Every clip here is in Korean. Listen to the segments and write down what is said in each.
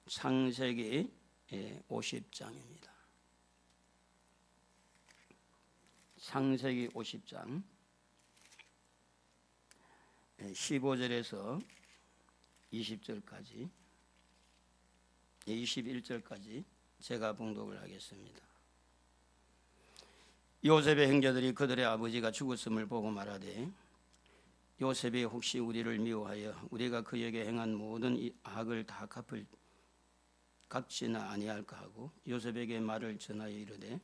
창세기 50장입니다. 창세기 50장 15절에서 20절까지 21절까지 제가 봉독을 하겠습니다. 요셉의 형제들이 그들의 아버지가 죽었음을 보고 말하되 요셉이 혹시 우리를 미워하여 우리가 그에게 행한 모든 이 악을 다 갚지나 아니할까 하고 요셉에게 말을 전하여 이르되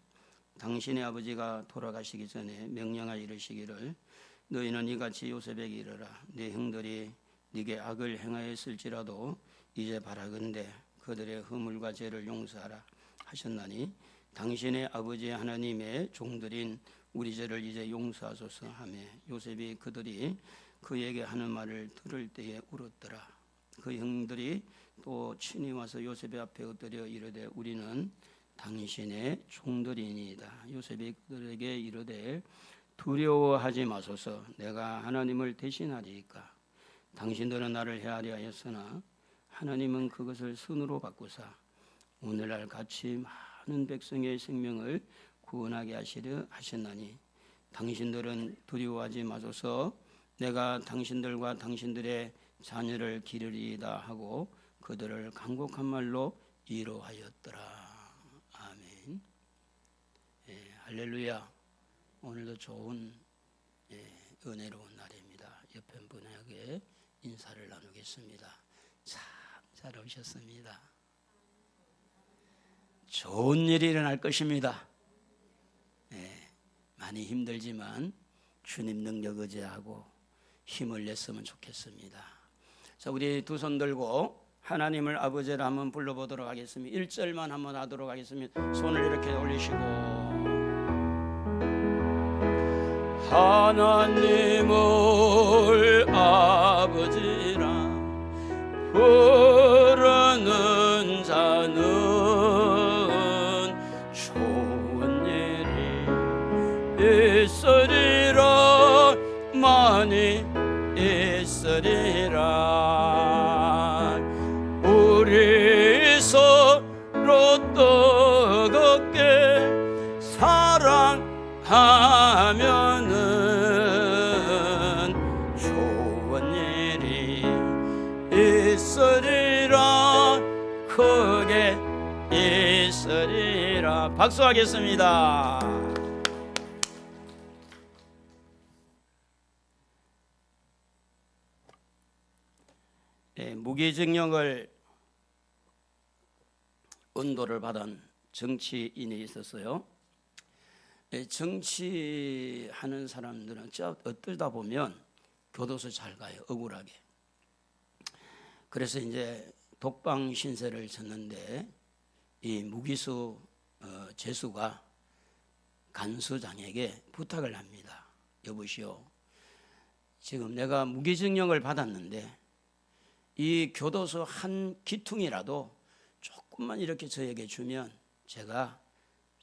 당신의 아버지가 돌아가시기 전에 명령하여 이르시기를 너희는 이같이 요셉에게 이르라 네 형들이 네게 악을 행하였을지라도 이제 바라건대 그들의 허물과 죄를 용서하라 하셨나니 당신의 아버지 하나님의 종들인 우리 죄를 이제 용서하소서 하며 요셉이 그들이 그에게 하는 말을 들을 때에 울었더라. 그 형들이 또 친히 와서 요셉의 앞에 엎드려 이르되 우리는 당신의 종들이니이다. 요셉이 그들에게 이르되 두려워하지 마소서 내가 하나님을 대신하리이까 당신들은 나를 해하려 하였으나 하나님은 그것을 선으로 바꾸사 오늘날 같이 많은 백성의 생명을 구원하게 하시려 하셨나니 당신들은 두려워하지 마소서 내가 당신들과 당신들의 자녀를 기르리이다 하고 그들을 간곡한 말로 위로하였더라. 아멘. 할렐루야. 오늘도 좋은 은혜로운 날입니다. 옆에 분에게 인사를 나누겠습니다. 참 잘 오셨습니다. 좋은 일이 일어날 것입니다. 많이 힘들지만 주님 능력 의지하고 힘을 냈으면 좋겠습니다. 자, 우리 두 손 들고 하나님을 아버지라 한번 불러보도록 하겠습니다. 1절만 한번 하도록 하겠습니다. 손을 이렇게 올리시고 하나님을 아버지라 부르는 자는 좋은 일이 있으리라 많이 있으리라 우리 서로 뜨겁게 사랑하면은 좋은 일이 있으리라 크게 있으리라. 박수하겠습니다. 무기징역을 은도를 받은 정치인이 있었어요. 정치하는 사람들은 어떨다 보면 교도소 잘 가요. 억울하게. 그래서 이제 독방 신세를 졌는데 이 무기수 재수가 간수장에게 부탁을 합니다. 여보시오, 지금 내가 무기징역을 받았는데 이 교도소 한 기퉁이라도 조금만 이렇게 저에게 주면 제가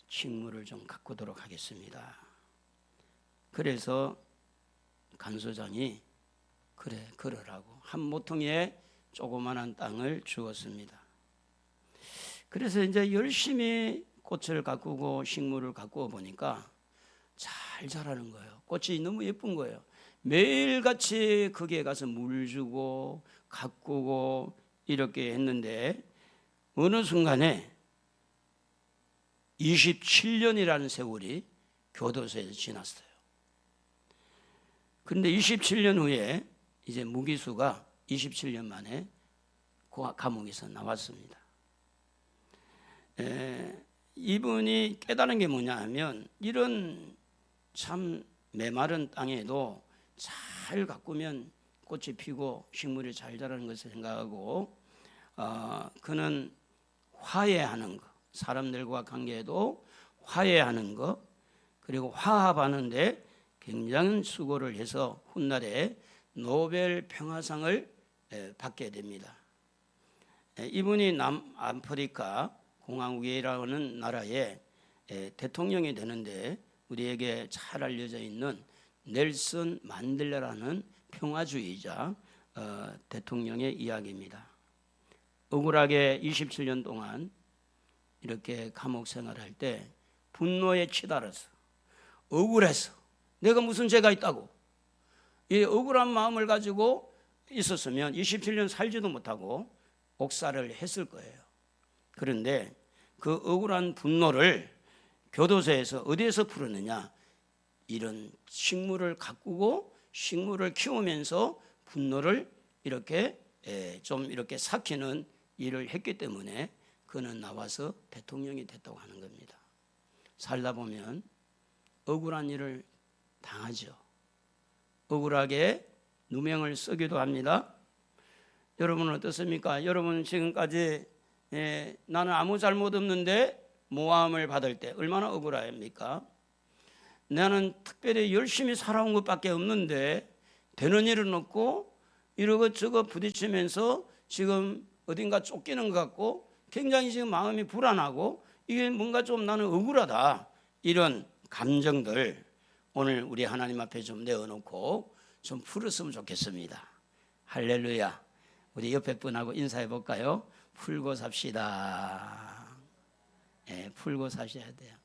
식물을 좀 가꾸도록 하겠습니다. 그래서 간수장이 그래 그러라고 한 모퉁이에 조그만한 땅을 주었습니다. 그래서 이제 열심히 꽃을 가꾸고 식물을 가꾸어 보니까 잘 자라는 거예요. 꽃이 너무 예쁜 거예요. 매일같이 거기에 가서 물 주고 가꾸고 이렇게 했는데 어느 순간에 27년이라는 세월이 교도소에서 지났어요. 그런데 27년 후에 이제 무기수가 27년 만에 감옥에서 나왔습니다. 이분이 깨달은 게 뭐냐 하면 이런 참 메마른 땅에도 잘 가꾸면 꽃이 피고 식물이 잘 자라는 것을 생각하고 그는 화해하는 것, 사람들과 관계에도 화해하는 것, 그리고 화합하는데 굉장한 수고를 해서 훗날에 노벨 평화상을 받게 됩니다. 이분이 남아프리카 공화국이라는 나라의 대통령이 되는데 우리에게 잘 알려져 있는 넬슨 만델라라는 평화주의자 대통령의 이야기입니다. 억울하게 27년 동안 이렇게 감옥 생활할 때 분노에 치달아서 억울해서 내가 무슨 죄가 있다고 이 억울한 마음을 가지고 있었으면 27년 살지도 못하고 옥살을 했을 거예요. 그런데 그 억울한 분노를 교도소에서 어디에서 풀었느냐? 이런 식물을 가꾸고 식물을 키우면서 분노를 이렇게 좀 이렇게 삭히는 일을 했기 때문에 그는 나와서 대통령이 됐다고 하는 겁니다. 살다 보면 억울한 일을 당하죠. 억울하게 누명을 쓰기도 합니다. 여러분은 어떻습니까? 여러분 지금까지 나는 아무 잘못 없는데 모함을 받을 때 얼마나 억울합니까? 나는 특별히 열심히 살아온 것밖에 없는데 되는 일은 없고 이러고저거 부딪히면서 지금 어딘가 쫓기는 것 같고 굉장히 지금 마음이 불안하고 이게 뭔가 좀 나는 억울하다, 이런 감정들 오늘 우리 하나님 앞에 좀 내어놓고 좀 풀었으면 좋겠습니다. 할렐루야. 우리 옆에 분하고 인사해 볼까요? 풀고 삽시다. 풀고 사셔야 돼요.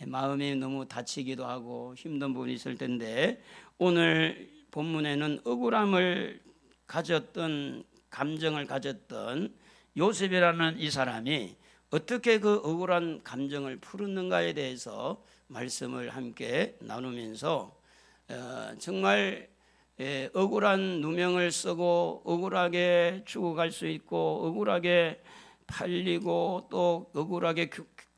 마음이 너무 다치기도 하고 힘든 부분이 있을 텐데 오늘 본문에는 억울함을 가졌던, 감정을 가졌던 요셉이라는 이 사람이 어떻게 그 억울한 감정을 풀었는가에 대해서 말씀을 함께 나누면서 정말 억울한 누명을 쓰고 억울하게 죽어갈 수 있고 억울하게 팔리고 또 억울하게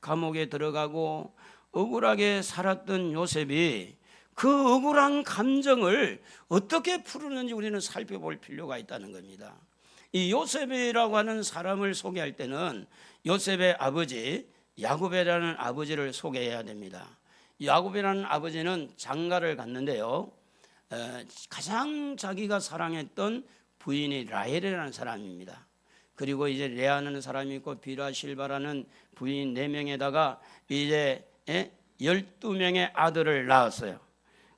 감옥에 들어가고 억울하게 살았던 요셉이 그 억울한 감정을 어떻게 풀었는지 우리는 살펴볼 필요가 있다는 겁니다. 이 요셉이라고 하는 사람을 소개할 때는 요셉의 아버지 야곱이라는 아버지를 소개해야 됩니다. 야곱이라는 아버지는 장가를 갔는데요, 가장 자기가 사랑했던 부인이 라헬이라는 사람입니다. 그리고 이제 레아라는 사람이 있고 비라 실바라는 부인 4명에다가 이제 12명의 아들을 낳았어요.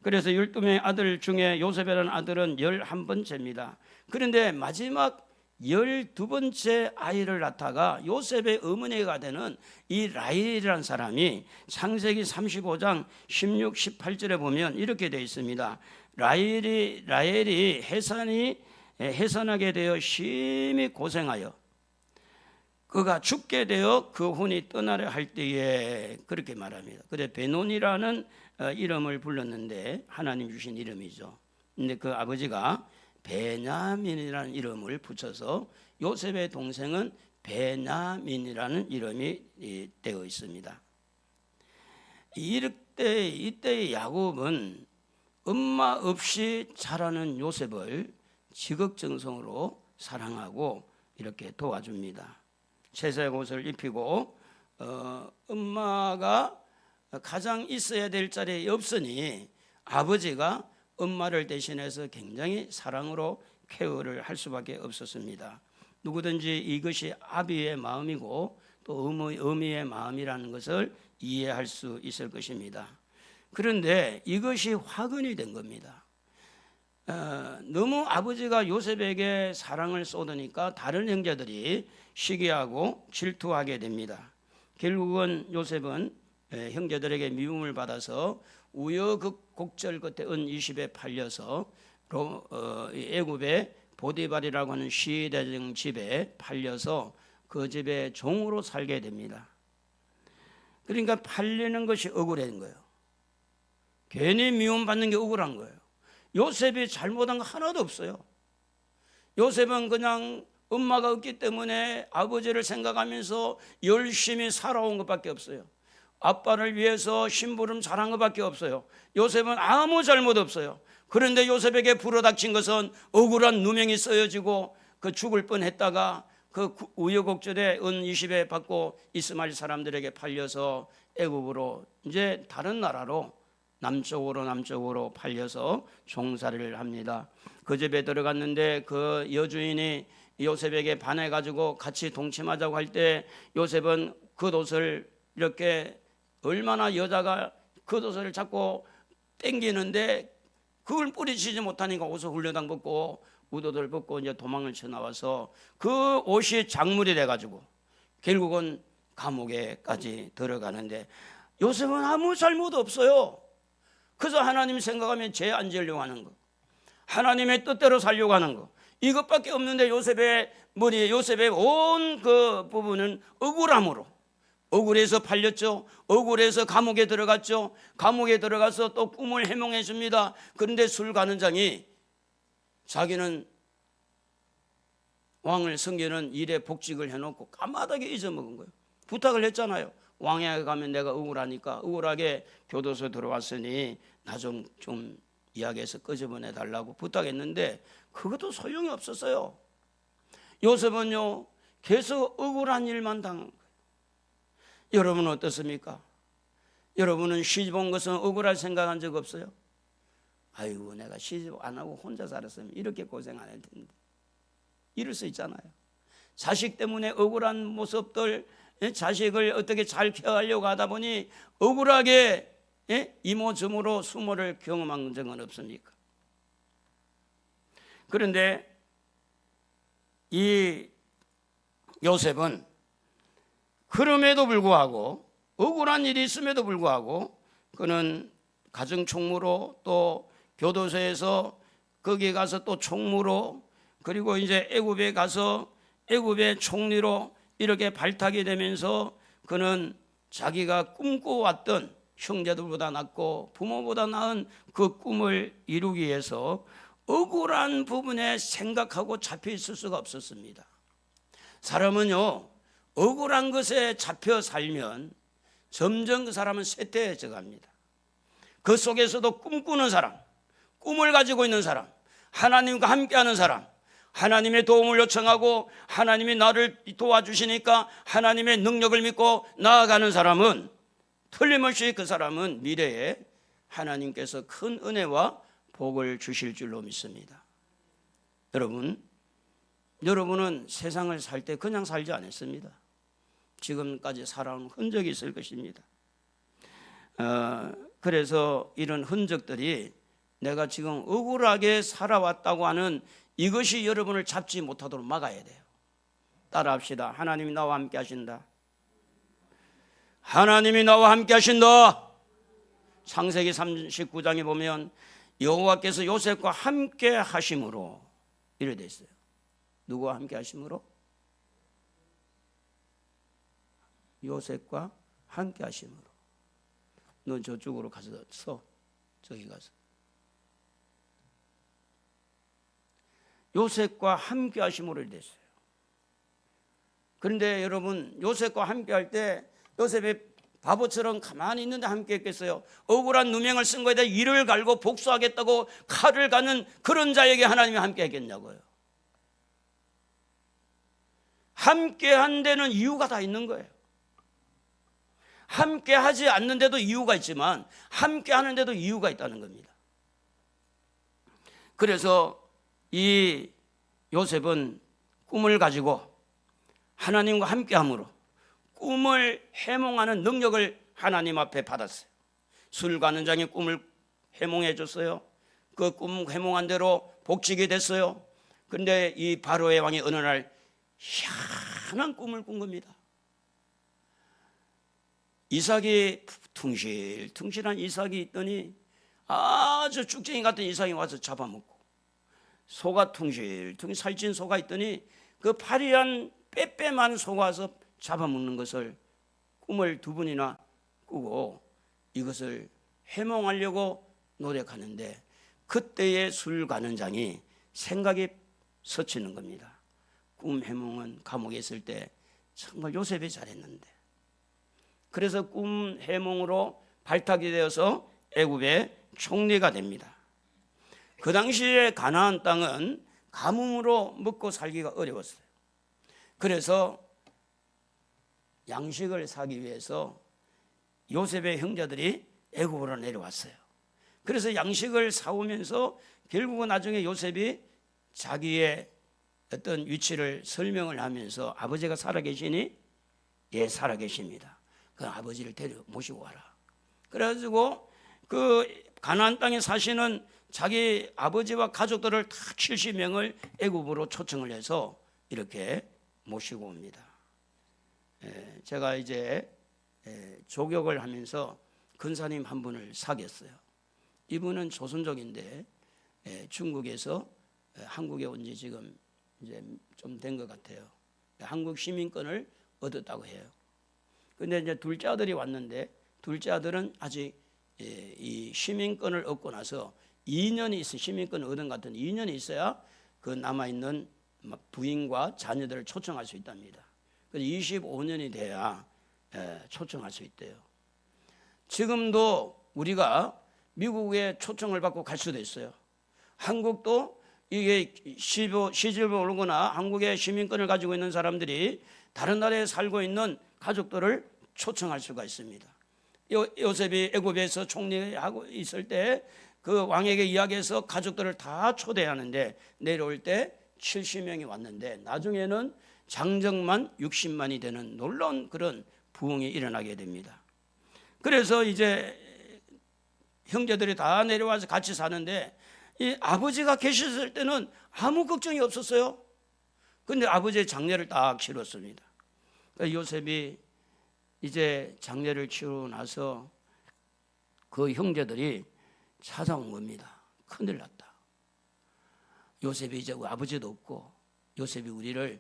그래서 12명의 아들 중에 요셉이라는 아들은 11번째입니다. 그런데 마지막 12번째 아이를 낳다가 요셉의 어머니가 되는 이 라헬이라는 사람이 창세기 35장 16, 18절에 보면 이렇게 되어 있습니다. 라헬이 해산하게 되어 심히 고생하여 그가 죽게 되어 그 혼이 떠나려 할 때에, 그렇게 말합니다. 그래 베논이라는 이름을 불렀는데 하나님 주신 이름이죠. 근데 그 아버지가 베냐민이라는 이름을 붙여서 요셉의 동생은 베냐민이라는 이름이 되어 있습니다. 이때 야곱은 엄마 없이 자라는 요셉을 지극정성으로 사랑하고 이렇게 도와줍니다. 채색 옷을 입히고 엄마가 가장 있어야 될 자리에 없으니 아버지가 엄마를 대신해서 굉장히 사랑으로 케어를 할 수밖에 없었습니다. 누구든지 이것이 아비의 마음이고 또 어미의 마음이라는 것을 이해할 수 있을 것입니다. 그런데 이것이 화근이 된 겁니다. 너무 아버지가 요셉에게 사랑을 쏟으니까 다른 형제들이 시기하고 질투하게 됩니다. 결국은 요셉은 형제들에게 미움을 받아서 우여곡절 끝에 은 20에 팔려서 애굽의 보디발이라고 하는 시대장 집에 팔려서 그 집에 종으로 살게 됩니다. 그러니까 팔리는 것이 억울한 거예요. 괜히 미움받는 게 억울한 거예요. 요셉이 잘못한 거 하나도 없어요. 요셉은 그냥 엄마가 없기 때문에 아버지를 생각하면서 열심히 살아온 것밖에 없어요. 아빠를 위해서 심부름 잘한 것밖에 없어요. 요셉은 아무 잘못 없어요. 그런데 요셉에게 불어닥친 것은 억울한 누명이 쓰여지고 그 죽을 뻔했다가 그 우여곡절에 은 20에 받고 이스마엘 사람들에게 팔려서 애굽으로 이제 다른 나라로 남쪽으로 팔려서 종살이를 합니다. 그 집에 들어갔는데 그 여주인이 요셉에게 반해가지고 같이 동침하자고 할 때 요셉은 겉옷을 이렇게, 얼마나 여자가 겉옷을 자꾸 땡기는데 그걸 뿌리치지 못하니까 옷을 훌려당 벗고 우도들 벗고 이제 도망을 쳐 나와서 그 옷이 작물이 돼가지고 결국은 감옥에까지 들어가는데 요셉은 아무 잘못 없어요. 그래서 하나님 생각하면 죄 안 지으려고 하는 거, 하나님의 뜻대로 살려고 하는 거, 이것밖에 없는데 요셉의 머리에, 요셉의 온 그 부분은 억울함으로, 억울해서 팔렸죠. 억울해서 감옥에 들어갔죠. 감옥에 들어가서 또 꿈을 해몽해 줍니다. 그런데 술가는장이 자기는 왕을 섬기는 일에 복직을 해놓고 까마득하게 잊어먹은 거예요. 부탁을 했잖아요. 왕에 가면 내가 억울하니까 억울하게 교도소 들어왔으니 나 좀 이야기해서 끄집어내 달라고 부탁했는데 그것도 소용이 없었어요. 요셉은요 계속 억울한 일만 당한 거예요. 여러분은 어떻습니까? 여러분은 시집 온 것은 억울할 생각한 적 없어요? 아이고 내가 시집 안 하고 혼자 살았으면 이렇게 고생 안 할 텐데, 이럴 수 있잖아요. 자식 때문에 억울한 모습들, 자식을 어떻게 잘 케어하려고 하다 보니 억울하게 이모저모로 수모를 경험한 적은 없습니까? 그런데 이 요셉은 그럼에도 불구하고, 억울한 일이 있음에도 불구하고 그는 가정총무로 또 교도소에서 거기 가서 또 총무로, 그리고 이제 애굽에 가서 애굽의 총리로 이렇게 발탁이 되면서 그는 자기가 꿈꿔왔던 형제들보다 낫고 부모보다 나은 그 꿈을 이루기 위해서 억울한 부분에 생각하고 잡혀 있을 수가 없었습니다. 사람은요 억울한 것에 잡혀 살면 점점 그 사람은 쇠퇴해져 갑니다. 그 속에서도 꿈꾸는 사람, 꿈을 가지고 있는 사람, 하나님과 함께하는 사람, 하나님의 도움을 요청하고 하나님이 나를 도와주시니까 하나님의 능력을 믿고 나아가는 사람은 틀림없이 그 사람은 미래에 하나님께서 큰 은혜와 복을 주실 줄로 믿습니다. 여러분은 세상을 살 때 그냥 살지 않았습니다. 지금까지 살아온 흔적이 있을 것입니다. 그래서 이런 흔적들이 내가 지금 억울하게 살아왔다고 하는 이것이 여러분을 잡지 못하도록 막아야 돼요. 따라합시다. 하나님이 나와 함께 하신다. 하나님이 나와 함께 하신다. 창세기 39장에 보면 여호와께서 요셉과 함께 하심으로 이래 돼 있어요. 누구와 함께 하심으로? 요셉과 함께 하심으로. 너 저쪽으로 가서 서. 저기 가서. 요셉과 함께 하심으로 이래 됐어요. 그런데 여러분, 요셉과 함께 할 때 요셉이 바보처럼 가만히 있는데 함께 했겠어요? 억울한 누명을 쓴 거에다 이를 갈고 복수하겠다고 칼을 가는 그런 자에게 하나님이 함께 했겠냐고요. 함께 한 데는 이유가 다 있는 거예요. 함께 하지 않는데도 이유가 있지만 함께 하는데도 이유가 있다는 겁니다. 그래서 이 요셉은 꿈을 가지고 하나님과 함께함으로 꿈을 해몽하는 능력을 하나님 앞에 받았어요. 술가는장이 꿈을 해몽해 줬어요. 그 꿈 해몽한 대로 복직이 됐어요. 그런데 이 바로의 왕이 어느 날 희한한 꿈을 꾼 겁니다. 이삭이 퉁실퉁실한 이삭이 있더니 아주 쭉쟁이 같은 이삭이 와서 잡아먹고, 소가 퉁실퉁실 살찐 소가 있더니 그 파리한 빼빼만 소가 와서 잡아먹는 것을 꿈을 두 번이나 꾸고 이것을 해몽하려고 노력하는데 그때의 술가는장이 생각이 서치는 겁니다. 꿈 해몽은 감옥에 있을 때 정말 요셉이 잘했는데, 그래서 꿈 해몽으로 발탁이 되어서 애굽의 총리가 됩니다. 그 당시에 가나안 땅은 가뭄으로 먹고 살기가 어려웠어요. 그래서 양식을 사기 위해서 요셉의 형제들이 애굽으로 내려왔어요. 그래서 양식을 사오면서 결국은 나중에 요셉이 자기의 어떤 위치를 설명을 하면서 아버지가 살아계시니? 예, 살아계십니다. 그 아버지를 데려 모시고 와라. 그래가지고 그 가나안 땅에 사시는 자기 아버지와 가족들을 다 70명을 애굽으로 초청을 해서 이렇게 모시고 옵니다. 제가 이제 조격을 하면서 근사님 한 분을 사귀었어요. 이분은 조선족인데 중국에서 한국에 온 지 지금 이제 좀 된 것 같아요. 한국 시민권을 얻었다고 해요. 근데 이제 둘째 아들이 왔는데 둘째 아들은 아직 이 시민권을 얻고 나서 2년이 있어 시민권을 얻은 것 같은 2년이 있어야 그 남아 있는 부인과 자녀들을 초청할 수 있답니다. 그래서 25년이 돼야 초청할 수 있대요. 지금도 우리가 미국에 초청을 받고 갈 수도 있어요. 한국도 이게 시집을 오거나 한국의 시민권을 가지고 있는 사람들이 다른 나라에 살고 있는 가족들을 초청할 수가 있습니다. 요셉이 애굽에서 총리하고 있을 때 그 왕에게 이야기해서 가족들을 다 초대하는데 내려올 때 70명이 왔는데 나중에는 장정만 60만이 되는 놀라운 그런 부흥이 일어나게 됩니다. 그래서 이제 형제들이 다 내려와서 같이 사는데 이 아버지가 계셨을 때는 아무 걱정이 없었어요. 그런데 아버지의 장례를 딱 치렀습니다. 요셉이 이제 장례를 치르고 나서 그 형제들이 찾아온 겁니다. 큰일 났다. 요셉이 이제 아버지도 없고 요셉이 우리를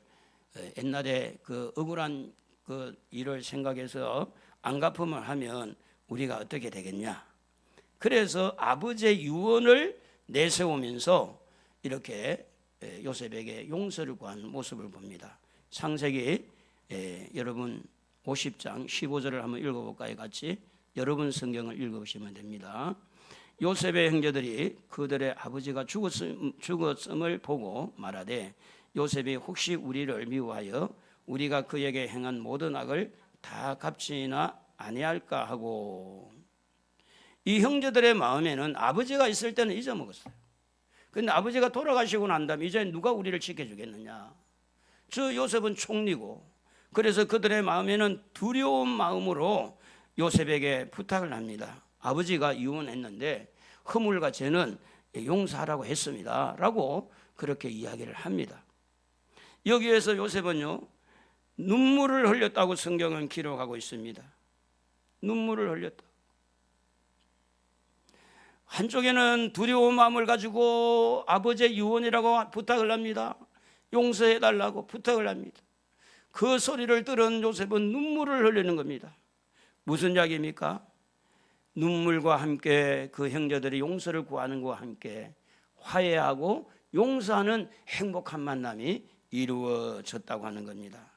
옛날에 그 억울한 그 일을 생각해서 안 갚으면 하면 우리가 어떻게 되겠냐. 그래서 아버지의 유언을 내세우면서 이렇게 요셉에게 용서를 구하는 모습을 봅니다. 창세기 여러분 50장 15절을 한번 읽어볼까요? 같이 여러분 성경을 읽으시면 됩니다. 요셉의 형제들이 그들의 아버지가 죽었음을 보고 말하되 요셉이 혹시 우리를 미워하여 우리가 그에게 행한 모든 악을 다 갚지나 아니할까 하고. 이 형제들의 마음에는 아버지가 있을 때는 잊어먹었어요. 그런데 아버지가 돌아가시고 난 다음에 이제 누가 우리를 지켜주겠느냐. 저 요셉은 총리고 그래서 그들의 마음에는 두려운 마음으로 요셉에게 부탁을 합니다. 아버지가 이혼했는데 허물과 죄는 용서하라고 했습니다 라고 그렇게 이야기를 합니다. 여기에서 요셉은요 눈물을 흘렸다고 성경은 기록하고 있습니다. 눈물을 흘렸다. 한쪽에는 두려운 마음을 가지고 아버지의 유언이라고 부탁을 합니다. 용서해달라고 부탁을 합니다. 그 소리를 들은 요셉은 눈물을 흘리는 겁니다. 무슨 이야기입니까? 눈물과 함께 그 형제들이 용서를 구하는 것과 함께 화해하고 용서하는 행복한 만남이 이루어졌다고 하는 겁니다.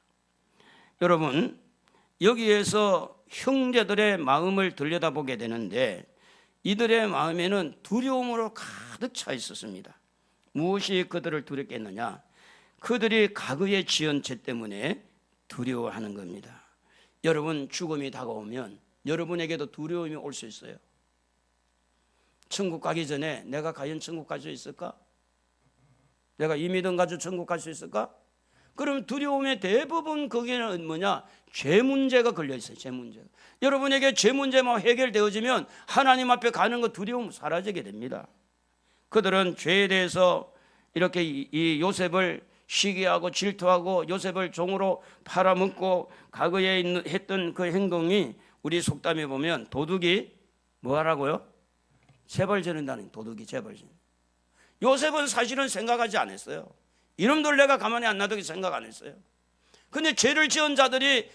여러분 여기에서 형제들의 마음을 들여다보게 되는데 이들의 마음에는 두려움으로 가득 차 있었습니다. 무엇이 그들을 두렵겠느냐? 그들이 과거에 지은 죄 때문에 두려워하는 겁니다. 여러분 죽음이 다가오면 여러분에게도 두려움이 올 수 있어요. 천국 가기 전에 내가 과연 천국 갈 수 있을까? 내가 이 믿음 가지고 천국 갈 수 있을까? 그럼 두려움의 대부분 거기는 뭐냐? 죄 문제가 걸려 있어요. 죄 문제가. 여러분에게 죄 문제만 해결되어지면 하나님 앞에 가는 거 두려움 사라지게 됩니다. 그들은 죄에 대해서 이렇게 이 요셉을 시기하고 질투하고 요셉을 종으로 팔아먹고 과거에 했던 그 행동이 우리 속담에 보면 도둑이 뭐 하라고요? 재벌 지른다는 도둑이 재벌 지른. 요셉은 사실은 생각하지 않았어요. 이놈들 내가 가만히 안 놔두게 생각 안 했어요. 근데 죄를 지은 자들이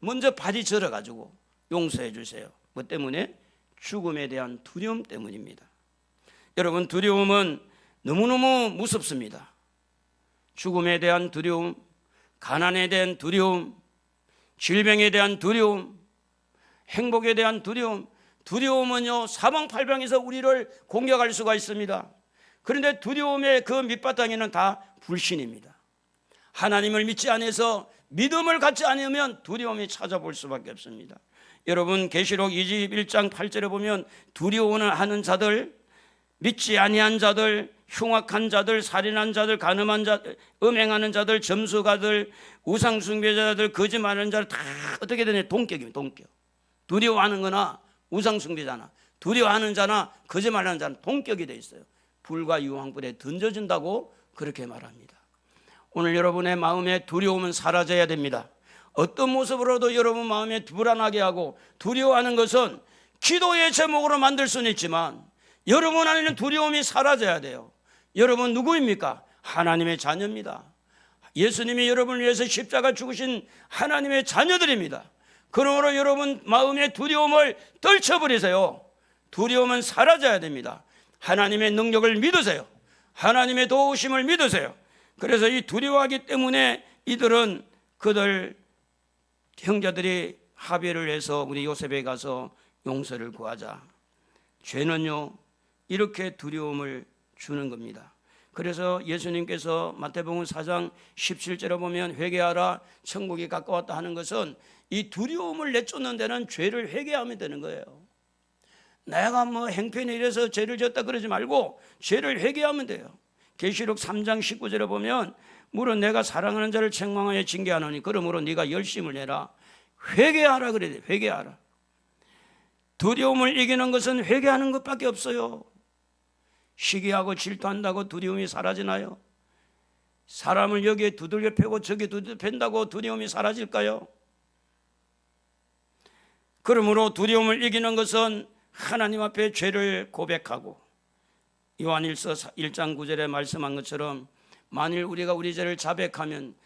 먼저 발이 절어가지고 용서해 주세요. 뭐 때문에? 죽음에 대한 두려움 때문입니다. 여러분 두려움은 너무너무 무섭습니다. 죽음에 대한 두려움, 가난에 대한 두려움, 질병에 대한 두려움, 행복에 대한 두려움. 두려움은요 사방팔방에서 우리를 공격할 수가 있습니다. 그런데 두려움의 그 밑바탕에는 다 불신입니다. 하나님을 믿지 않아서 믿음을 갖지 않으면 두려움이 찾아볼 수밖에 없습니다. 여러분 계시록 21장 8절에 보면 두려워하는 자들, 믿지 아니한 자들, 흉악한 자들, 살인한 자들, 간음한 자들, 음행하는 자들, 점수가들, 우상숭배자들, 거짓말하는 자들 다 어떻게 되냐? 동격입니다. 동격. 두려워하는 거나 우상숭배자나 두려워하는 자나 거짓말하는 자는 동격이 돼 있어요. 불과 유황불에 던져진다고 그렇게 말합니다. 오늘 여러분의 마음에 두려움은 사라져야 됩니다. 어떤 모습으로도 여러분 마음에 불안하게 하고 두려워하는 것은 기도의 제목으로 만들 수는 있지만 여러분 안에는 두려움이 사라져야 돼요. 여러분 누구입니까? 하나님의 자녀입니다. 예수님이 여러분을 위해서 십자가 죽으신 하나님의 자녀들입니다. 그러므로 여러분 마음의 두려움을 떨쳐버리세요. 두려움은 사라져야 됩니다. 하나님의 능력을 믿으세요. 하나님의 도우심을 믿으세요. 그래서 이 두려워하기 때문에 이들은 그들 형제들이 합의를 해서 우리 요셉에게 가서 용서를 구하자. 죄는요 이렇게 두려움을 주는 겁니다. 그래서 예수님께서 마태복음 4장 17절에 보면 회개하라 천국이 가까웠다 하는 것은 이 두려움을 내쫓는 데는 죄를 회개하면 되는 거예요. 내가 뭐 행편에 이래서 죄를 졌다 그러지 말고 죄를 회개하면 돼요. 계시록 3장 19절에 보면 물론 내가 사랑하는 자를 책망하여 징계하노니 그러므로 네가 열심을 내라. 회개하라 그래야 돼. 회개하라. 두려움을 이기는 것은 회개하는 것밖에 없어요. 시기하고 질투한다고 두려움이 사라지나요? 사람을 여기에 두들겨 패고 저기 두들겨 팬다고 두려움이 사라질까요? 그러므로 두려움을 이기는 것은 하나님 앞에 죄를 고백하고 요한일서 1장 9절에 말씀한 것처럼 만일 우리가 우리 죄를 자백하면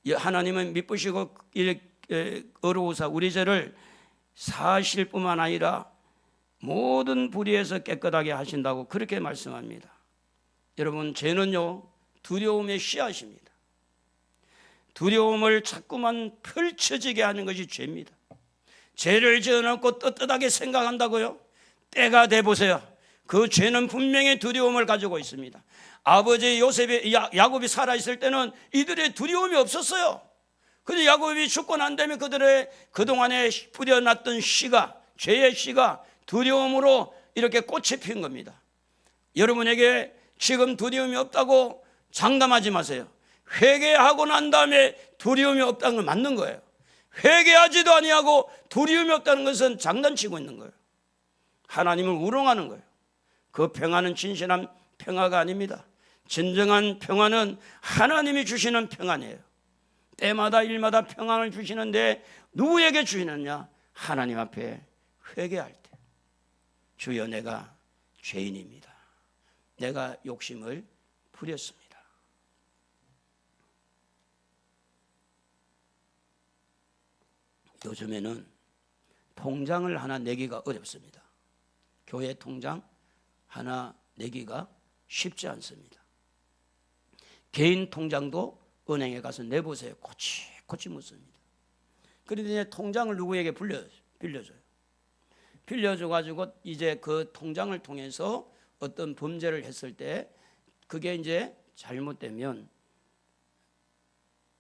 하나님은 미쁘시고 어루우사 우리 죄를 사실 뿐만 아니라 모든 불의에서 깨끗하게 하신다고 그렇게 말씀합니다. 여러분 죄는요 두려움의 씨앗입니다. 두려움을 자꾸만 펼쳐지게 하는 것이 죄입니다. 죄를 지어놓고 떳떳하게 생각한다고요? 때가 돼보세요. 그 죄는 분명히 두려움을 가지고 있습니다. 아버지 야곱이 살아있을 때는 이들의 두려움이 없었어요. 근데 야곱이 죽고 난 다음에 그들의 그동안에 뿌려놨던 씨가 죄의 씨가 두려움으로 이렇게 꽃이 핀 겁니다. 여러분에게 지금 두려움이 없다고 장담하지 마세요. 회개하고 난 다음에 두려움이 없다는 건 맞는 거예요. 회개하지도 아니하고 두려움이 없다는 것은 장난치고 있는 거예요. 하나님을 우롱하는 거예요. 그 평화는 진실한 평화가 아닙니다. 진정한 평화는 하나님이 주시는 평안이에요. 때마다 일마다 평안을 주시는데 누구에게 주시느냐? 하나님 앞에 회개할 때. 주여 내가 죄인입니다. 내가 욕심을 부렸습니다. 요즘에는 통장을 하나 내기가 어렵습니다. 교회 통장 하나 내기가 쉽지 않습니다. 개인 통장도 은행에 가서 내보세요. 코치 묻습니다. 그런데 통장을 누구에게 빌려줘요. 빌려줘가지고 이제 그 통장을 통해서 어떤 범죄를 했을 때 그게 이제 잘못되면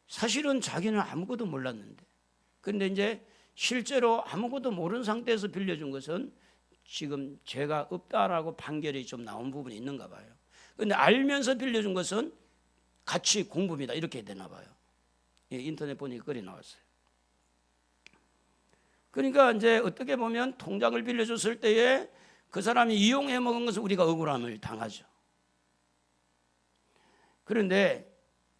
사실은 자기는 아무것도 몰랐는데 그런데 이제 실제로 아무것도 모르는 상태에서 빌려준 것은 지금 죄가 없다라고 판결이 좀 나온 부분이 있는가 봐요. 그런데 알면서 빌려준 것은 같이 공범이다 이렇게 되나 봐요. 인터넷 보니까 글이 나왔어요. 그러니까 이제 어떻게 보면 통장을 빌려줬을 때에 그 사람이 이용해 먹은 것은 우리가 억울함을 당하죠. 그런데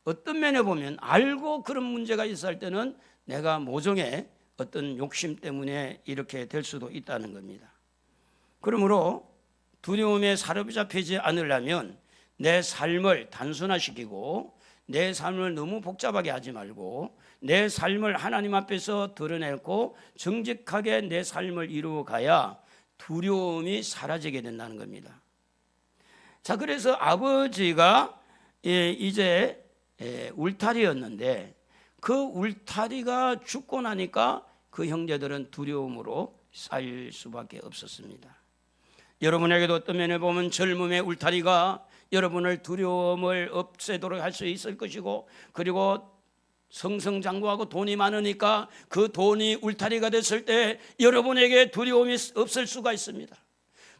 어떤 면에 보면 알고 그런 문제가 있을 때는 내가 모종의 어떤 욕심 때문에 이렇게 될 수도 있다는 겁니다. 그러므로 두려움에 사로잡히지 않으려면 내 삶을 단순화시키고 내 삶을 너무 복잡하게 하지 말고 내 삶을 하나님 앞에서 드러내고 정직하게 내 삶을 이루어가야 두려움이 사라지게 된다는 겁니다. 자, 그래서 아버지가 이제 울타리였는데 그 울타리가 죽고 나니까 그 형제들은 두려움으로 쌓일 수밖에 없었습니다. 여러분에게도 어떤 면에 보면 젊음의 울타리가 여러분을 두려움을 없애도록 할 수 있을 것이고 그리고 성성장구하고 돈이 많으니까 그 돈이 울타리가 됐을 때 여러분에게 두려움이 없을 수가 있습니다.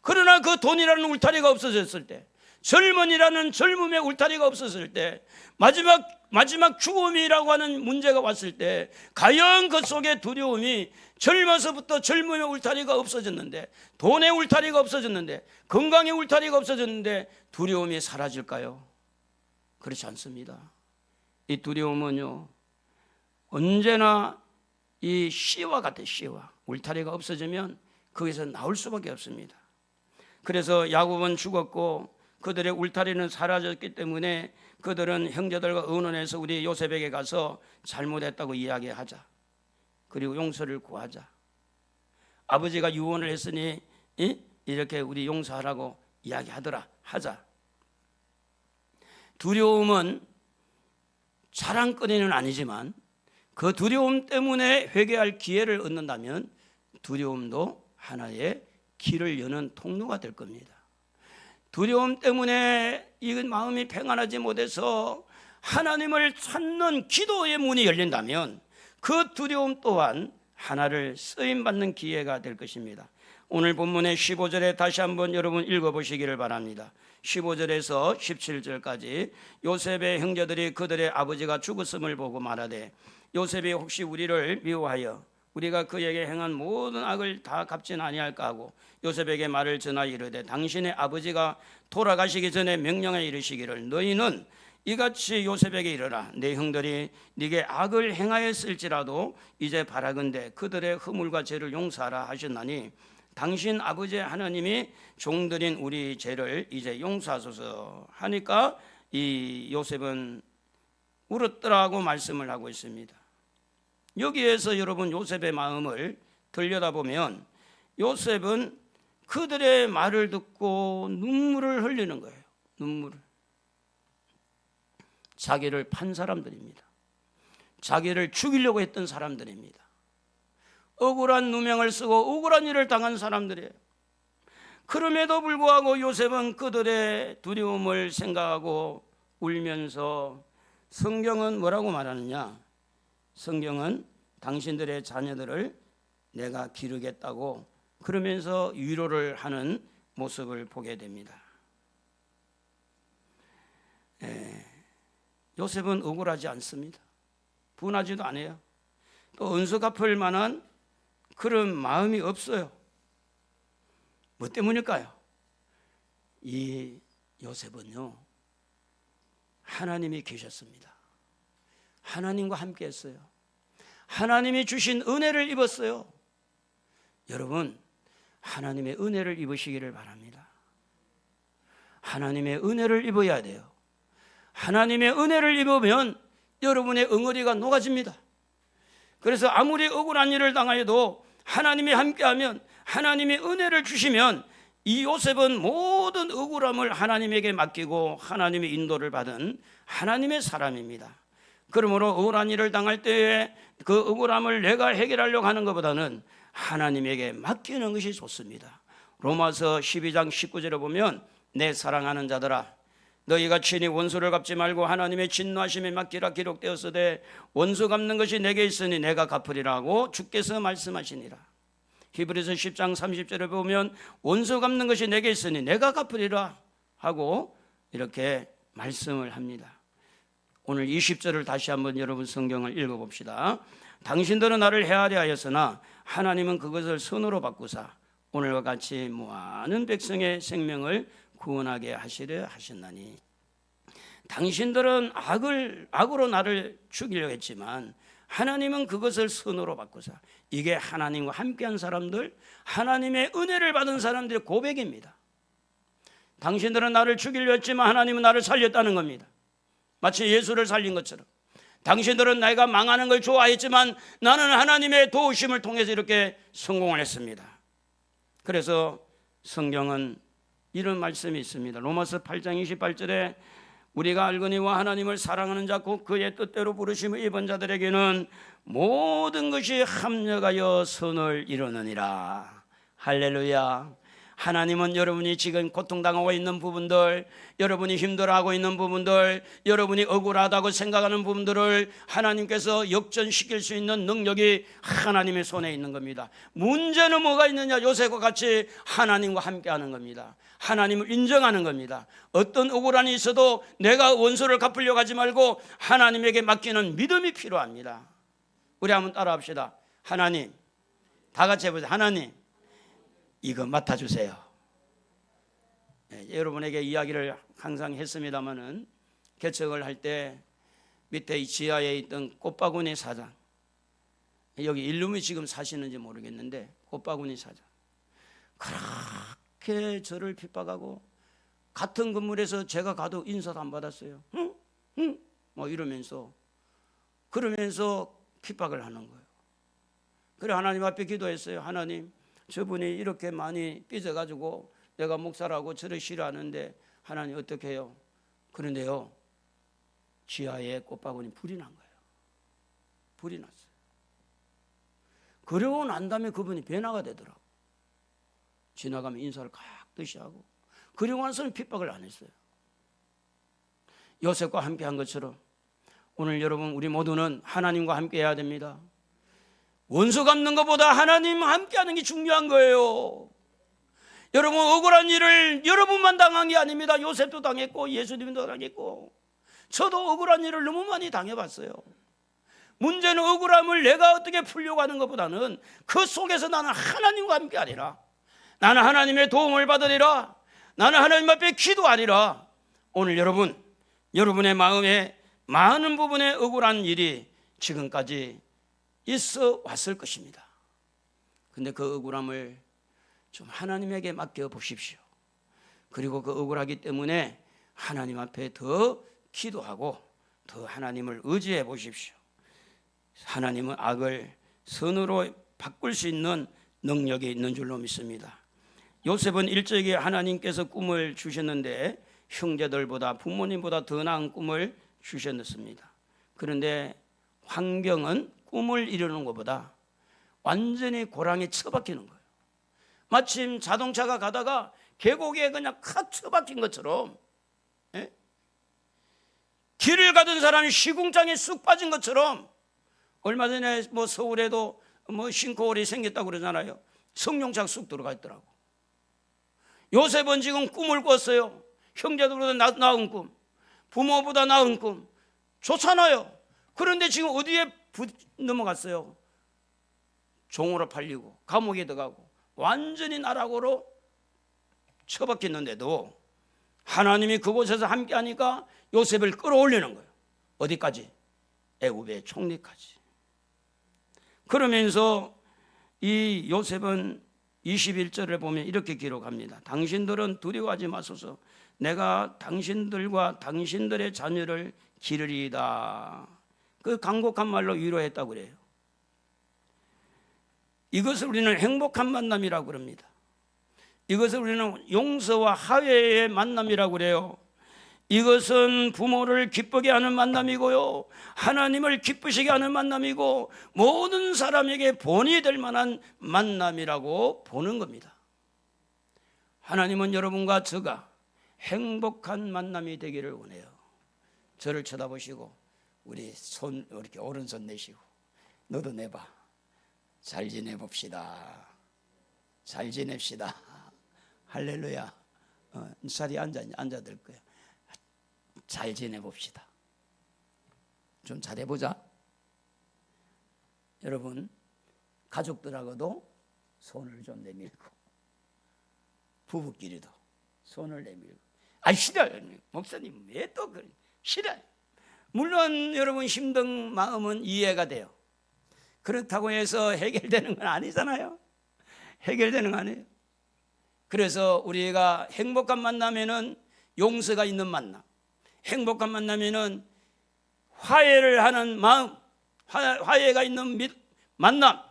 그러나 그 돈이라는 울타리가 없어졌을 때 젊은이라는 젊음의 울타리가 없었을 때, 마지막 죽음이라고 하는 문제가 왔을 때, 과연 그 속에 두려움이 젊어서부터 젊음의 울타리가 없어졌는데, 돈의 울타리가 없어졌는데, 건강의 울타리가 없어졌는데 두려움이 사라질까요? 그렇지 않습니다. 이 두려움은요, 언제나 이 씨와 같아요. 씨와. 울타리가 없어지면 거기서 나올 수밖에 없습니다. 그래서 야곱은 죽었고 그들의 울타리는 사라졌기 때문에 그들은 형제들과 의논해서 우리 요셉에게 가서 잘못했다고 이야기하자. 그리고 용서를 구하자. 아버지가 유언을 했으니 이렇게 우리 용서하라고 이야기하더라. 하자. 두려움은 자랑거리는 아니지만 그 두려움 때문에 회개할 기회를 얻는다면 두려움도 하나의 길을 여는 통로가 될 겁니다. 두려움 때문에 이 마음이 평안하지 못해서 하나님을 찾는 기도의 문이 열린다면 그 두려움 또한 하나를 쓰임받는 기회가 될 것입니다. 오늘 본문의 15절에 다시 한번 여러분 읽어보시기를 바랍니다. 15절에서 17절까지 요셉의 형제들이 그들의 아버지가 죽었음을 보고 말하되 요셉이 혹시 우리를 미워하여 우리가 그에게 행한 모든 악을 다 갚진 아니할까 하고 요셉에게 말을 전하여 이르되 당신의 아버지가 돌아가시기 전에 명령하여 이르시기를 너희는 이같이 요셉에게 이르라 내 형들이 네게 악을 행하였을지라도 이제 바라건대 그들의 허물과 죄를 용서하라 하셨나니 당신 아버지 하나님이 종들인 우리 죄를 이제 용서하소서 하니까 이 요셉은 울었더라고 말씀을 하고 있습니다. 여기에서 여러분 요셉의 마음을 들여다보면 요셉은 그들의 말을 듣고 눈물을 흘리는 거예요. 눈물을. 자기를 판 사람들입니다. 자기를 죽이려고 했던 사람들입니다. 억울한 누명을 쓰고 억울한 일을 당한 사람들이에요. 그럼에도 불구하고 요셉은 그들의 두려움을 생각하고 울면서 성경은 뭐라고 말하느냐? 성경은 당신들의 자녀들을 내가 기르겠다고 그러면서 위로를 하는 모습을 보게 됩니다. 요셉은 억울하지 않습니다. 분하지도 않아요. 또 은수 갚을 만한 그런 마음이 없어요. 뭐 때문일까요? 이 요셉은요, 하나님이 계셨습니다. 하나님과 함께 했어요. 하나님이 주신 은혜를 입었어요. 여러분, 하나님의 은혜를 입으시기를 바랍니다. 하나님의 은혜를 입어야 돼요. 하나님의 은혜를 입으면 여러분의 응어리가 녹아집니다. 그래서 아무리 억울한 일을 당하여도 하나님이 함께하면 하나님이 은혜를 주시면 이 요셉은 모든 억울함을 하나님에게 맡기고 하나님의 인도를 받은 하나님의 사람입니다. 그러므로 억울한 일을 당할 때에 그 억울함을 내가 해결하려고 하는 것보다는 하나님에게 맡기는 것이 좋습니다. 로마서 12장 19절에 보면 내 사랑하는 자들아 너희가 친히 원수를 갚지 말고 하나님의 진노하심에 맡기라 기록되었으되 원수 갚는 것이 내게 있으니 내가 갚으리라고 주께서 말씀하시니라. 히브리서 10장 30절에 보면 원수 갚는 것이 내게 있으니 내가 갚으리라 하고 이렇게 말씀을 합니다. 오늘 20절을 다시 한번 여러분 성경을 읽어봅시다. 당신들은 나를 헤아려 하였으나 하나님은 그것을 선으로 바꾸사 오늘과 같이 많은 백성의 생명을 구원하게 하시려 하셨나니 당신들은 악으로 나를 죽이려고 했지만 하나님은 그것을 선으로 바꾸사. 이게 하나님과 함께한 사람들, 하나님의 은혜를 받은 사람들의 고백입니다. 당신들은 나를 죽이려 했지만 하나님은 나를 살렸다는 겁니다. 마치 예수를 살린 것처럼 당신들은 내가 망하는 걸 좋아했지만 나는 하나님의 도우심을 통해서 이렇게 성공을 했습니다. 그래서 성경은 이런 말씀이 있습니다. 로마서 8장 28절에 우리가 알거니와 하나님을 사랑하는 자 곧 그의 뜻대로 부르심을 입은 자들에게는 모든 것이 합력하여 선을 이루느니라. 할렐루야. 하나님은 여러분이 지금 고통당하고 있는 부분들, 여러분이 힘들어하고 있는 부분들, 여러분이 억울하다고 생각하는 부분들을 하나님께서 역전시킬 수 있는 능력이 하나님의 손에 있는 겁니다. 문제는 뭐가 있느냐? 요셉과 같이 하나님과 함께하는 겁니다. 하나님을 인정하는 겁니다. 어떤 억울함이 있어도 내가 원수를 갚으려고 하지 말고 하나님에게 맡기는 믿음이 필요합니다. 우리 한번 따라합시다. 하나님, 다 같이 해보세요. 하나님, 이거 맡아주세요. 여러분에게 이야기를 항상 했습니다마는 개척을 할 때 밑에 이 지하에 있던 꽃바구니 사장, 여기 일룸이 지금 사시는지 모르겠는데 꽃바구니 사장, 그렇게 저를 핍박하고 같은 건물에서 제가 가도 인사도 안 받았어요. 응? 뭐 이러면서 그러면서 핍박을 하는 거예요. 그래 하나님 앞에 기도했어요. 하나님, 저분이 이렇게 많이 삐져가지고 내가 목사라고 저를 싫어하는데 하나님 어떻게 해요? 그런데요, 지하에 꽃바구니 불이 난 거예요. 불이 났어요. 그러고 난 다음에 그분이 변화가 되더라고. 지나가면 인사를 각듯이 하고, 그리고 나서는 핍박을 안 했어요. 요셉과 함께 한 것처럼 오늘 여러분, 우리 모두는 하나님과 함께 해야 됩니다. 원수 갚는 것보다 하나님 함께 하는 게 중요한 거예요. 여러분, 억울한 일을 여러분만 당한 게 아닙니다. 요셉도 당했고 예수님도 당했고 저도 억울한 일을 너무 많이 당해봤어요. 문제는 억울함을 내가 어떻게 풀려고 하는 것보다는 그 속에서 나는 하나님과 함께 하리라, 나는 하나님의 도움을 받으리라, 나는 하나님 앞에 기도하리라. 오늘 여러분의 마음에 많은 부분의 억울한 일이 지금까지 있어 왔을 것입니다. 근데 그 억울함을 좀 하나님에게 맡겨 보십시오. 그리고 그 억울하기 때문에 하나님 앞에 더 기도하고 더 하나님을 의지해 보십시오. 하나님은 악을 선으로 바꿀 수 있는 능력이 있는 줄로 믿습니다. 요셉은 일찍이 하나님께서 꿈을 주셨는데 형제들보다 부모님보다 더 나은 꿈을 주셨습니다. 그런데 환경은 꿈을 이루는 것보다 완전히 고랑에 처박히는 거예요. 마침 자동차가 가다가 계곡에 그냥 칵 처박힌 것처럼, 길을 가던 사람이 시궁창에 쑥 빠진 것처럼, 얼마 전에 서울에도 싱크홀이 생겼다고 그러잖아요. 성룡창 쑥 들어가 있더라고. 요셉은 지금 꿈을 꿨어요. 형제들보다 나은 꿈, 부모보다 나은 꿈 좋잖아요. 그런데 지금 어디에 넘어갔어요? 종으로 팔리고 감옥에 들어가고 완전히 나락으로 처박혔는데도 하나님이 그곳에서 함께하니까 요셉을 끌어올리는 거예요. 어디까지? 애굽의 총리까지. 그러면서 이 요셉은 21절을 보면 이렇게 기록합니다. 당신들은 두려워하지 마소서. 내가 당신들과 당신들의 자녀를 기르리이다. 그 간곡한 말로 위로했다고 그래요. 이것을 우리는 행복한 만남이라고 그럽니다. 이것을 우리는 용서와 화해의 만남이라고 그래요. 이것은 부모를 기쁘게 하는 만남이고요, 하나님을 기쁘시게 하는 만남이고, 모든 사람에게 본이 될 만한 만남이라고 보는 겁니다. 하나님은 여러분과 저가 행복한 만남이 되기를 원해요. 저를 쳐다보시고 우리 손 이렇게 오른손 내시고 너도 내봐. 잘 지내봅시다. 잘 지냅시다. 할렐루야. 자리에 앉아들 거야. 잘 지내봅시다. 좀 잘해보자. 여러분, 가족들하고도 손을 좀 내밀고, 부부끼리도 손을 내밀고. 싫어요. 목사님 왜 또 그래? 싫어요. 물론 여러분 힘든 마음은 이해가 돼요. 그렇다고 해서 해결되는 건 아니잖아요. 해결되는 거 아니에요. 그래서 우리가 행복한 만남에는 용서가 있는 만남, 행복한 만남에는 화해를 하는 마음, 화해가 있는 만남,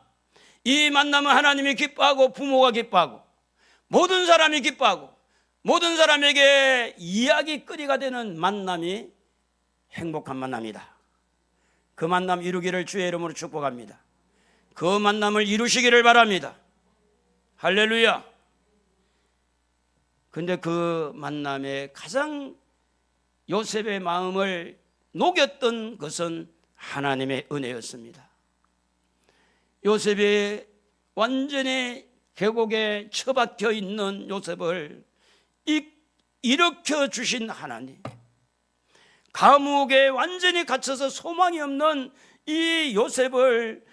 이 만남은 하나님이 기뻐하고 부모가 기뻐하고 모든 사람이 기뻐하고 모든 사람에게 이야기거리가 되는 만남이 행복한 만남이다. 그 만남 이루기를 주의 이름으로 축복합니다. 그 만남을 이루시기를 바랍니다. 할렐루야. 근데 그 만남에 가장 요셉의 마음을 녹였던 것은 하나님의 은혜였습니다. 요셉이 완전히 계곡에 처박혀 있는 요셉을 일으켜 주신 하나님, 감옥에 완전히 갇혀서 소망이 없는 이 요셉을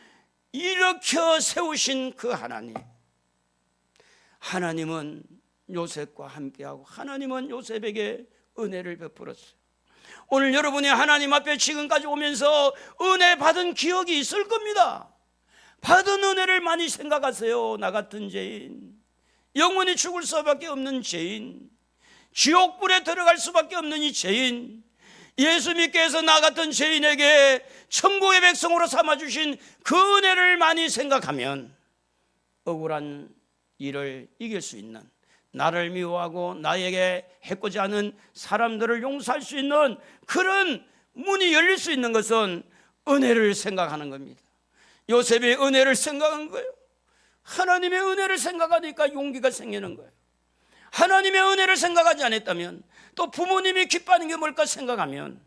일으켜 세우신 그 하나님, 하나님은 요셉과 함께하고 하나님은 요셉에게 은혜를 베풀었어요. 오늘 여러분이 하나님 앞에 지금까지 오면서 은혜 받은 기억이 있을 겁니다. 받은 은혜를 많이 생각하세요. 나 같은 죄인, 영원히 죽을 수밖에 없는 죄인, 지옥불에 들어갈 수밖에 없는 이 죄인, 예수님께서 나 같은 죄인에게 천국의 백성으로 삼아주신 그 은혜를 많이 생각하면 억울한 일을 이길 수 있는, 나를 미워하고 나에게 해코지 않은 사람들을 용서할 수 있는 그런 문이 열릴 수 있는 것은 은혜를 생각하는 겁니다. 요셉의 은혜를 생각한 거예요. 하나님의 은혜를 생각하니까 용기가 생기는 거예요. 하나님의 은혜를 생각하지 않았다면, 또 부모님이 기뻐하는 게 뭘까 생각하면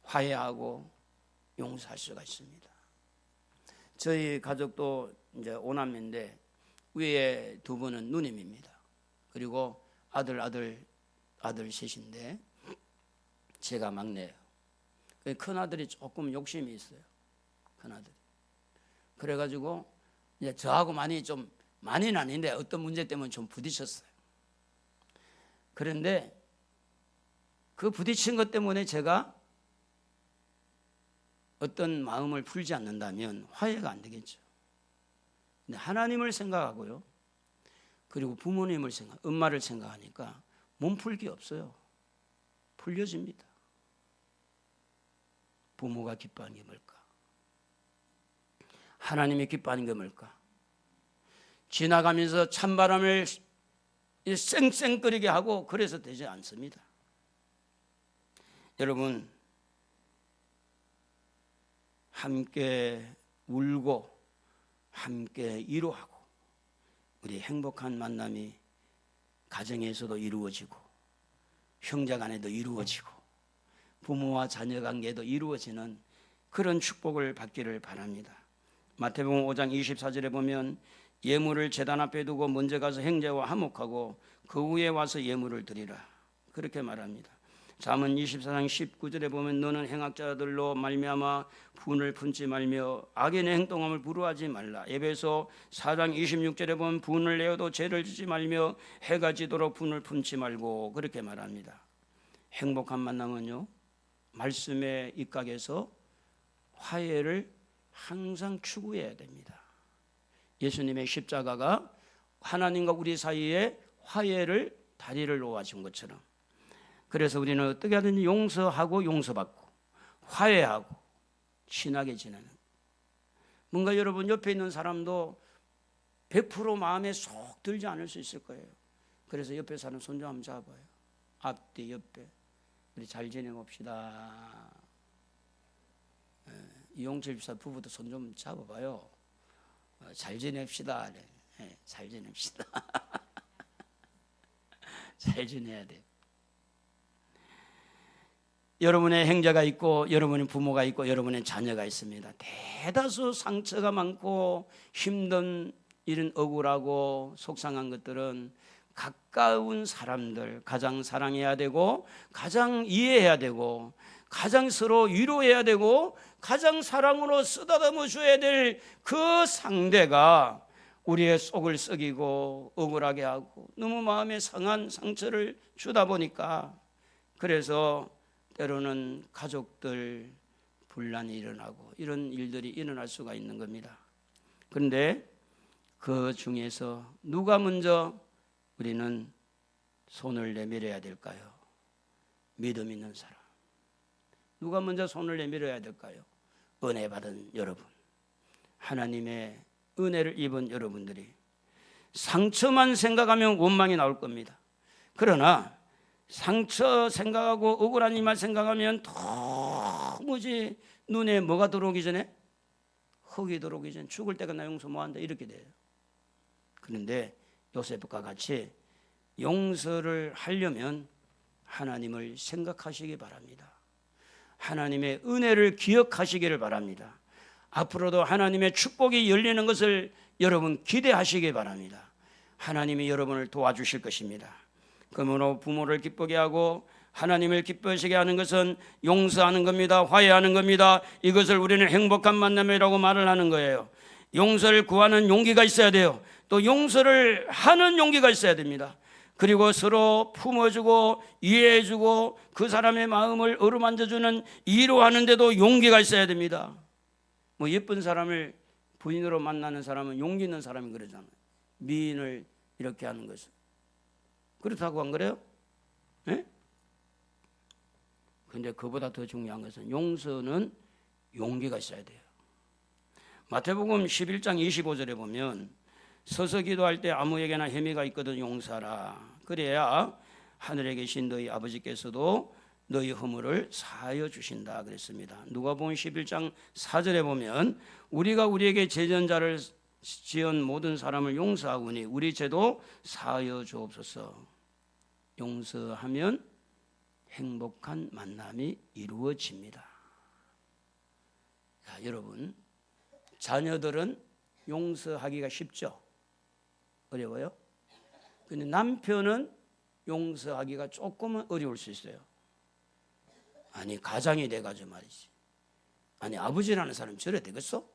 화해하고 용서할 수가 있습니다. 저희 가족도 이제 5남매인데 위에 2분은 누님입니다. 그리고 아들 셋인데 제가 막내예요. 큰 아들이 조금 욕심이 있어요. 큰 아들이. 그래가지고 이제 저하고 많이는 아닌데 어떤 문제 때문에 좀 부딪혔어요. 그런데 그 부딪힌 것 때문에 제가 어떤 마음을 풀지 않는다면 화해가 안 되겠죠. 근데 하나님을 생각하고요, 그리고 부모님을 엄마를 생각하니까 몸풀기 없어요. 풀려집니다. 부모가 기뻐하는 게 뭘까? 하나님이 기뻐하는 게 뭘까? 지나가면서 찬바람을 쌩쌩거리게 하고 그래서 되지 않습니다. 여러분, 함께 울고 함께 위로하고 우리 행복한 만남이 가정에서도 이루어지고 형제 간에도 이루어지고 부모와 자녀 관계도 이루어지는 그런 축복을 받기를 바랍니다. 마태복음 5장 24절에 보면 예물을 제단 앞에 두고 먼저 가서 형제와 화목하고 그 후에 와서 예물을 드리라, 그렇게 말합니다. 잠언 24장 19절에 보면 너는 행악자들로 말미암아 분을 품지 말며 악인의 행동함을 부러워하지 말라. 에베소 4장 26절에 보면 분을 내어도 죄를 지지 말며 해가 지도록 분을 품지 말고, 그렇게 말합니다. 행복한 만남은요, 말씀의 입각에서 화해를 항상 추구해야 됩니다. 예수님의 십자가가 하나님과 우리 사이에 화해를 다리를 놓아준 것처럼, 그래서 우리는 어떻게 하든지 용서하고 용서받고 화해하고 친하게 지내는, 뭔가 여러분 옆에 있는 사람도 100% 마음에 쏙 들지 않을 수 있을 거예요. 그래서 옆에 사람 손 좀 한번 잡아요. 앞뒤 옆에 우리 잘 지내봅시다. 이용철 집사 부부도 손 좀 잡아봐요. 잘 지냅시다. 네, 잘 지냅시다. 잘 지내야 돼요. 여러분의 형제가 있고 여러분의 부모가 있고 여러분의 자녀가 있습니다. 대다수 상처가 많고 힘든 이런 억울하고 속상한 것들은 가까운 사람들, 가장 사랑해야 되고 가장 이해해야 되고 가장 서로 위로해야 되고 가장 사랑으로 쓰다듬어 줘야 될 그 상대가 우리의 속을 썩이고 억울하게 하고 너무 마음에 상한 상처를 주다 보니까, 그래서 때로는 가족들 분란이 일어나고 이런 일들이 일어날 수가 있는 겁니다. 그런데 그 중에서 누가 먼저 우리는 손을 내밀어야 될까요? 믿음 있는 사람. 누가 먼저 손을 내밀어야 될까요? 은혜 받은 여러분, 하나님의 은혜를 입은 여러분들이. 상처만 생각하면 원망이 나올 겁니다. 그러나 상처 생각하고 억울한 일만 생각하면 도무지 눈에 뭐가 들어오기 전에, 흙이 들어오기 전에 죽을 때가 나 용서 뭐한다 이렇게 돼요. 그런데 요셉과 같이 용서를 하려면 하나님을 생각하시기 바랍니다. 하나님의 은혜를 기억하시기를 바랍니다. 앞으로도 하나님의 축복이 열리는 것을 여러분 기대하시기 바랍니다. 하나님이 여러분을 도와주실 것입니다. 그러므로 부모를 기쁘게 하고 하나님을 기쁘시게 하는 것은 용서하는 겁니다. 화해하는 겁니다. 이것을 우리는 행복한 만남이라고 말을 하는 거예요. 용서를 구하는 용기가 있어야 돼요. 또 용서를 하는 용기가 있어야 됩니다. 그리고 서로 품어주고 이해해주고 그 사람의 마음을 어루만져주는 이해하는데도 용기가 있어야 됩니다. 뭐 예쁜 사람을 부인으로 만나는 사람은 용기 있는 사람이 그러잖아요. 미인을 이렇게 하는 것은 그렇다고 안 그래요? 네? 근데 그보다 더 중요한 것은 용서는 용기가 있어야 돼요. 마태복음 11장 25절에 보면 서서 기도할 때 아무에게나 혐의가 있거든 용서하라. 그래야 하늘에 계신 너희 아버지께서도 너희 허물을 사하여 주신다 그랬습니다. 누가복음 11장 4절에 보면 우리가 우리에게 죄전자를 지은 모든 사람을 용서하오니 우리 죄도 사하여 주옵소서. 용서하면 행복한 만남이 이루어집니다. 자, 여러분, 자녀들은 용서하기가 쉽죠? 어려워요? 근데 남편은 용서하기가 조금은 어려울 수 있어요. 아니, 가장이 돼가지고 말이지. 아니, 아버지라는 사람이 저래 되겠어?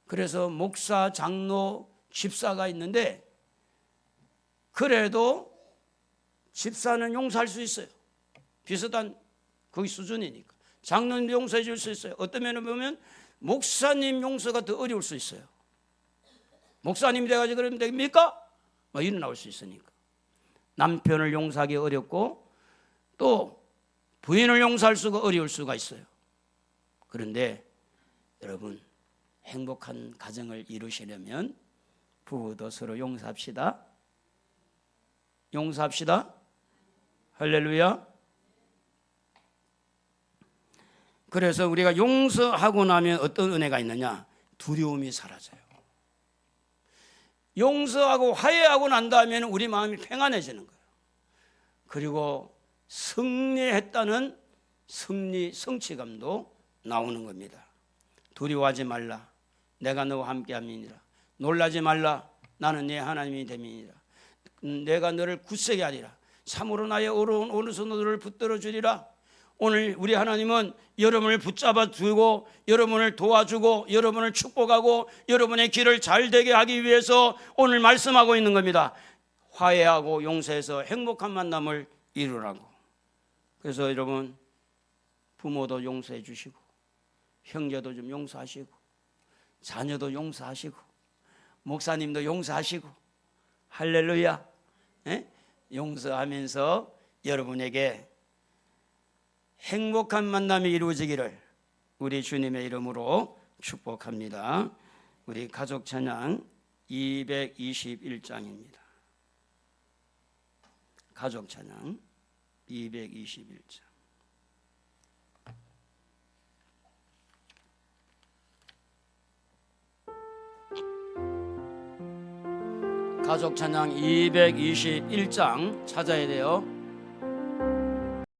그래서 목사, 장로, 집사가 있는데 그래도 집사는 용서할 수 있어요. 비슷한 거기 수준이니까. 장로님 용서해 줄 수 있어요. 어떤 면을 보면 목사님 용서가 더 어려울 수 있어요. 목사님이 돼가지고 그러면 됩니까? 뭐 이런 나올 수 있으니까. 남편을 용서하기 어렵고 또 부인을 용서할 수가 어려울 수가 있어요. 그런데 여러분, 행복한 가정을 이루시려면 부부도 서로 용서합시다. 용서합시다. 할렐루야. 그래서 우리가 용서하고 나면 어떤 은혜가 있느냐? 두려움이 사라져요. 용서하고 화해하고 난 다음에는 우리 마음이 평안해지는 거예요. 그리고 승리했다는 성취감도 나오는 겁니다. 두려워하지 말라. 내가 너와 함께함이니라. 놀라지 말라. 나는 네 하나님이 됨이니라. 내가 너를 굳세게 하리라. 참으로 나의 어려운 오른손 너를 붙들어 주리라. 오늘 우리 하나님은 여러분을 붙잡아 두고 여러분을 도와주고 여러분을 축복하고 여러분의 길을 잘 되게 하기 위해서 오늘 말씀하고 있는 겁니다. 화해하고 용서해서 행복한 만남을 이루라고. 그래서 여러분, 부모도 용서해 주시고 형제도 좀 용서하시고 자녀도 용서하시고 목사님도 용서하시고 할렐루야. 에? 용서하면서 여러분에게 행복한 만남이 이루어지기를 우리 주님의 이름으로 축복합니다. 우리 가족 찬양 221장입니다. 가족 찬양 221장. 가족 찬양 221장 찾아야 돼요.